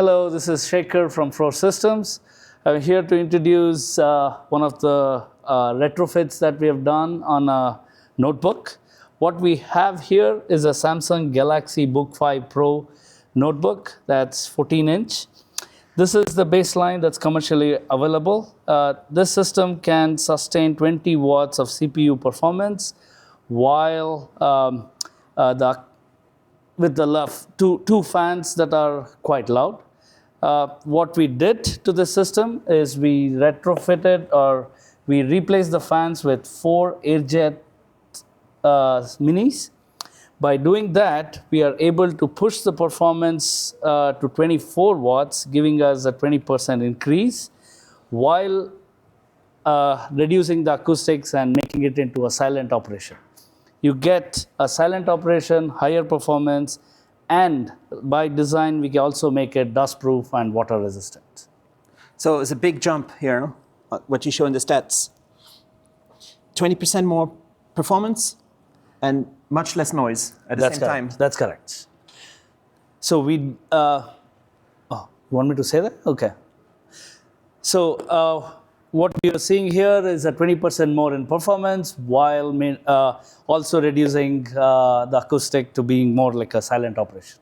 Hello, this is Shekhar from Frore Systems. I'm here to introduce one of the retrofits that we have done on a notebook. What we have here is a Samsung Galaxy Book 5 Pro notebook that's 14-inch. This is the baseline that's commercially available. This system can sustain 20 watts of CPU performance while with the two fans that are quite loud. What we did to the system is we retrofitted or we replaced the fans with 4 AirJet Minis. By doing that, we are able to push the performance to 24 watts, giving us a 20% increase, while reducing the acoustics and making it into a silent operation. You get a silent operation, higher performance, and by design, we can also make it dust-proof and water-resistant. So it's a big jump here, what you show in the stats. 20% more performance and much less noise at the same time. That's correct. So you want me to say that? Okay. So what we are seeing here is a 20% more in performance while also reducing the acoustic to being more like a silent operation.